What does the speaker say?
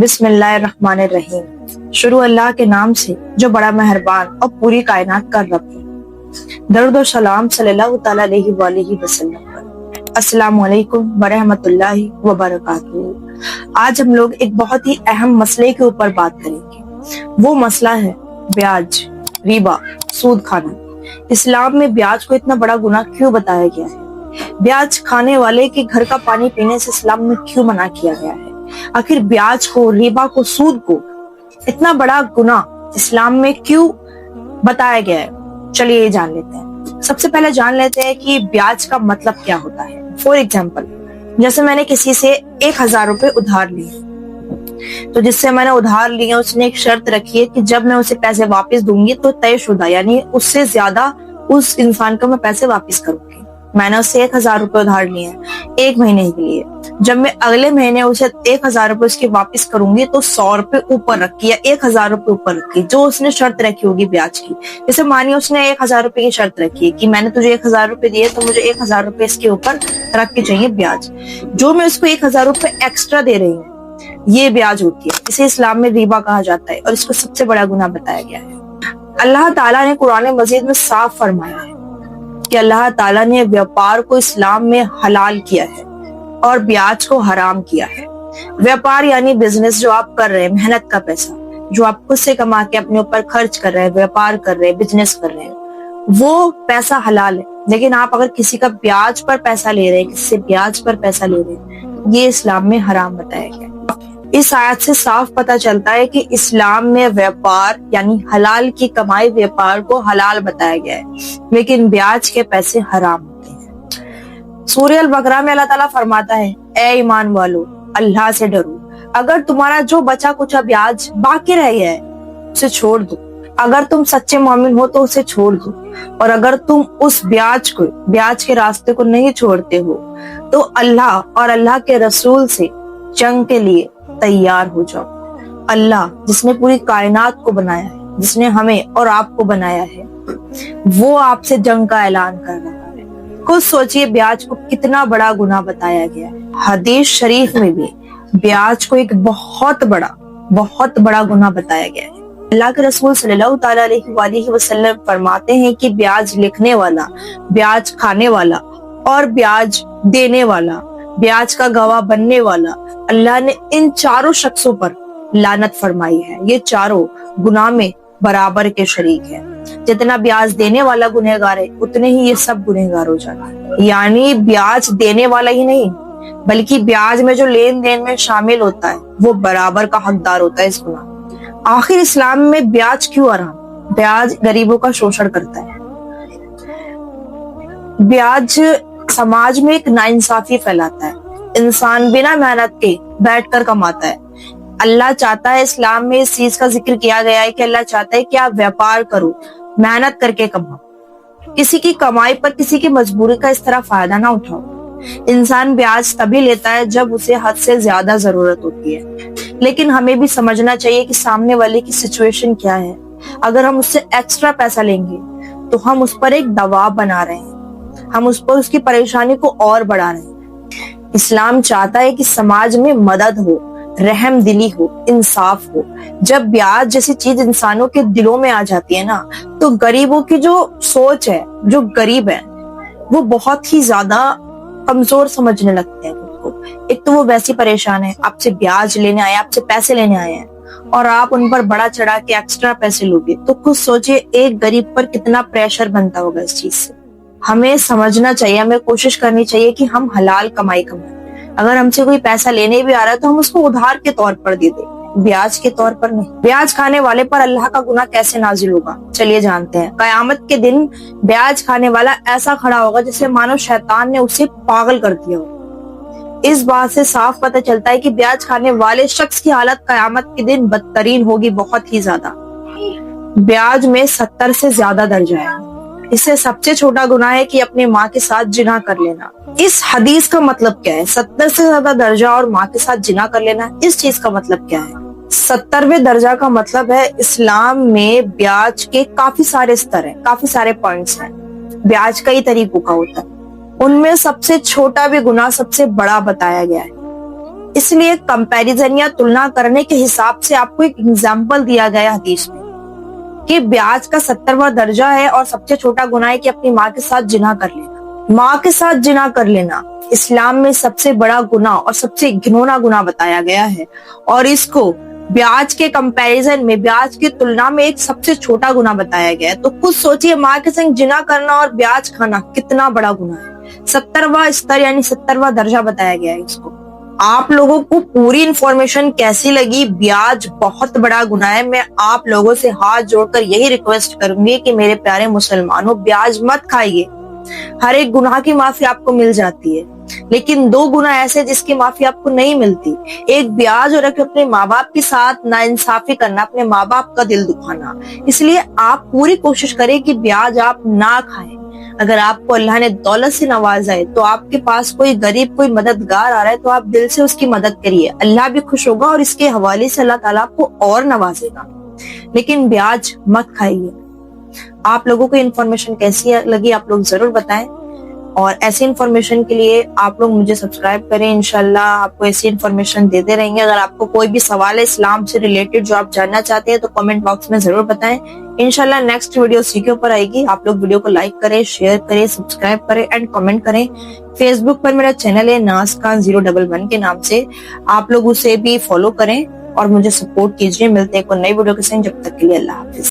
बिस्मिल्लाहिर्रहमानिर्रहीम। शुरू अल्लाह के नाम से जो बड़ा मेहरबान और पूरी कायनात का रब है। दरूद और सलाम सल्लल्लाहु तआला अलैहि वआलिहि वसल्लम पर। अस्सलामु अलैकुम व रहमतुल्लाहि व बरकातुहू। आज हम लोग एक बहुत ही अहम मसले के ऊपर बात करेंगे। वो मसला है ब्याज, रिबा, सूद खाना। इस्लाम में ब्याज को इतना बड़ा गुनाह क्यों बताया गया है? ब्याज खाने वाले के घर का पानी पीने से इस्लाम में क्यों मना किया गया है? आखिर ब्याज को, रिबा को, सूद को इतना बड़ा गुनाह इस्लाम में क्यों बताया गया है? चलिए ये जान लेते हैं। सबसे पहले जान लेते हैं कि ब्याज का मतलब क्या होता है। फॉर एग्जाम्पल, जैसे मैंने किसी से 1000 रुपए उधार लिए, तो जिससे मैंने उधार लिया उसने एक शर्त रखी है कि जब मैं उसे पैसे वापस दूंगी तो तयशुदा यानी उससे ज्यादा उस इंसान को मैं पैसे वापस करूंगी। मैंने उससे 1000 रुपए उधार लिए हैं 1 महीने के लिए। जब मैं अगले महीने उसे 1000 रुपए उसके वापस करूंगी तो 100 रुपए ऊपर रखी या 1000 रुपए ऊपर रखी, जो उसने शर्त रखी होगी ब्याज की। जैसे मानिए उसने 1000 रुपए की शर्त रखी है कि मैंने तुझे 1000 रुपए दिए तो मुझे 1000 रुपए इसके ऊपर रख के चाहिए ब्याज। जो मैं उसको 1000 रुपए एक्स्ट्रा दे रही हूँ ये ब्याज होती है। इसे इस्लाम में रिबा कहा जाता है और इसको सबसे बड़ा गुनाह बताया गया है। अल्लाह ताला ने कुरान मजीद में साफ फरमाया है कि अल्लाह ताला ने व्यापार को इस्लाम में हलाल किया है और ब्याज को हराम किया है। व्यापार यानी बिजनेस जो आप कर रहे हैं, मेहनत का पैसा जो आप खुद से कमा के अपने ऊपर खर्च कर रहे हैं, व्यापार कर रहे हैं, बिजनेस कर रहे हैं, वो पैसा हलाल है। लेकिन आप अगर किसी का ब्याज पर पैसा ले रहे हैं, किसी से ब्याज पर पैसा ले रहे हैं, ये इस्लाम में हराम बताया गया है। इस आयत से साफ पता चलता है कि इस्लाम में व्यापार यानी हलाल की कमाई व्यापार को हलाल बताया गया है, लेकिन ब्याज के पैसे हराम होते हैं। सूरह अल-बकरा में अल्लाह ताला फरमाता है, ए ईमान वालो अल्लाह से डरो। अगर तुम्हारा जो बचा कुचा ब्याज बाकी रह गया है उसे छोड़ दो। अगर तुम सच्चे मोमिन हो तो उसे छोड़ दो, और अगर तुम उस ब्याज के रास्ते को नहीं छोड़ते हो तो अल्लाह और अल्लाह के रसूल से जंग के लिए तैयार हो जाओ। अल्लाह जिसने पूरी कायनात को बनाया है, जिसने हमें और आपको बनाया है, वो आपसे जंग का ऐलान कर रहा है। खुद सोचिए ब्याज को कितना बड़ा गुनाह बताया गया है। हदीस शरीफ में भी ब्याज को एक बहुत बड़ा गुनाह बताया गया है। अल्लाह के रसूल सल्लल्लाहु तआला अलैहि वसल्लम फरमाते हैं कि ब्याज लिखने वाला, ब्याज खाने वाला और ब्याज देने वाला, ब्याज का गवाह बनने वाला, अल्लाह ने इन चारों शख्सों पर लानत फरमाई है। ये चारों गुनाह में बराबर के शरीक है। जितना ब्याज देने वाला गुनहगार है उतने ही ये सब गुनहगार हो जाता है। यानी ब्याज देने वाला ही नहीं बल्कि ब्याज में जो लेन देन में शामिल होता है वो बराबर का हकदार होता है इस गुनाह। आखिर इस्लाम में ब्याज क्यों हराम? ब्याज गरीबों का शोषण करता है। ब्याज समाज में एक नाइंसाफी फैलाता है। इंसान बिना मेहनत के बैठकर कमाता है। अल्लाह चाहता है, इस्लाम में इस चीज का जिक्र किया गया है कि अल्लाह चाहता है कि आप व्यापार करो, मेहनत करके कमाओ। किसी की कमाई पर किसी की मजबूरी का इस तरह फायदा ना उठाओ। इंसान ब्याज तभी लेता है जब उसे हद से ज्यादा जरूरत होती है, लेकिन हमें भी समझना चाहिए कि सामने वाले की सिचुएशन क्या है। अगर हम उससे एक्स्ट्रा पैसा लेंगे तो हम उस पर एक दबाव बना रहे हैं, हम उस पर उसकी परेशानी को और बढ़ा रहे हैं। इस्लाम चाहता है कि समाज में मदद हो, रहम दिली हो, इंसाफ हो। जब ब्याज जैसी चीज इंसानों के दिलों में आ जाती है ना, तो गरीबों की जो सोच है, जो गरीब है, वो बहुत ही ज्यादा कमजोर समझने लगते हैं खुद को। एक तो वो वैसे परेशान है, आपसे ब्याज लेने आए, आपसे पैसे लेने आए हैं और आप उन पर बड़ा चढ़ा के एक्स्ट्रा पैसे लोगे, तो खुद सोचिए एक गरीब पर कितना प्रेशर बनता होगा इस चीज से। हमें समझना चाहिए, हमें कोशिश करनी चाहिए कि हम हलाल कमाई कमाएं। अगर हमसे कोई पैसा लेने भी आ रहा है तो हम उसको उधार के तौर पर दे दें, ब्याज के तौर पर नहीं। ब्याज खाने वाले पर अल्लाह का गुनाह कैसे नाजिल होगा, चलिए जानते हैं। कयामत के दिन ब्याज खाने वाला ऐसा खड़ा होगा जैसे मानो शैतान ने उसे पागल कर दिया हो। इस बात से साफ पता चलता है कि ब्याज खाने वाले शख्स की हालत कयामत के दिन बदतरीन होगी, बहुत ही ज्यादा। ब्याज में 70 से ज्यादा दर्जा है। इससे सबसे छोटा गुनाह है कि अपनी माँ के साथ जिना कर लेना। इस हदीस का मतलब क्या है? 70 से ज्यादा दर्जा और माँ के साथ जिना कर लेना, इस चीज का मतलब क्या है? 70वें दर्जा का मतलब है इस्लाम में ब्याज के काफी सारे स्तर हैं, काफी सारे पॉइंट्स हैं। ब्याज कई तरीकों का होता है, उनमें सबसे छोटा भी गुनाह सबसे बड़ा बताया गया है। اس لیے کمپیریزن یا تلنا کرنے کے حساب سے آپ کو ایک ایگزامپل دیا گیا حدیث میں کہ بیاج کا 70واں درجہ ہے اور سب سے چھوٹا گناہ ہے کہ اپنی ماں کے ساتھ جنا کر لینا. ماں کے ساتھ جنا کر لینا اسلام میں سب سے بڑا گناہ اور سب سے گھنونا گناہ بتایا گیا ہے, اور اس کو بیاج کے کمپیریزن میں, بیاج کی تلنا میں ایک سب سے چھوٹا گناہ بتایا گیا ہے. تو خود سوچئے ماں کے سنگ جنا کرنا اور بیاج کھانا کتنا بڑا گناہ ہے. 70واں استر یعنی 70واں درجہ بتایا گیا ہے اس کو. آپ لوگوں کو پوری انفارمیشن کیسی لگی؟ بیاج بہت بڑا گناہ ہے. میں آپ لوگوں سے ہاتھ جوڑ کر یہی ریکویسٹ کروں گی کہ میرے پیارے مسلمانوں, بیاج مت کھائیے. ہر ایک گناہ کی معافی آپ کو مل جاتی ہے, لیکن 2 گناہ ایسے جس کی معافی آپ کو نہیں ملتی. ایک بیاج اور اپنے ماں باپ کے ساتھ ناانصافی کرنا, اپنے ماں باپ کا دل دکھانا. اس لیے آپ پوری کوشش کریں کہ بیاج آپ نہ کھائیں. اگر آپ کو اللہ نے دولت سے نوازا ہے تو آپ کے پاس کوئی غریب, کوئی مددگار آ رہا ہے تو آپ دل سے اس کی مدد کریے. اللہ بھی خوش ہوگا اور اس کے حوالے سے اللہ تعالیٰ آپ کو اور نوازے گا. لیکن بیاج مت کھائیے. آپ لوگوں کو انفارمیشن کیسی لگی آپ لوگ ضرور بتائیں, اور ایسی انفارمیشن کے لیے آپ لوگ مجھے سبسکرائب کریں. انشاءاللہ آپ کو ایسی انفارمیشن دیتے رہیں گے. اگر آپ کو کوئی بھی سوال ہے اسلام سے ریلیٹڈ جو آپ جاننا چاہتے ہیں تو کمنٹ باکس میں ضرور بتائیں. انشاءاللہ نیکسٹ ویڈیو اسی کے اوپر آئے گی. آپ لوگ ویڈیو کو لائک کریں, شیئر کریں, سبسکرائب کریں اینڈ کمنٹ کریں. فیس بک پر میرا چینل ہے ناز خان 011 کے نام سے, آپ لوگ اسے بھی فالو کریں اور مجھے سپورٹ کیجیے. ملتے ہیں کوئی نئی ویڈیو کے ساتھ, جب تک کے لیے اللہ حافظ.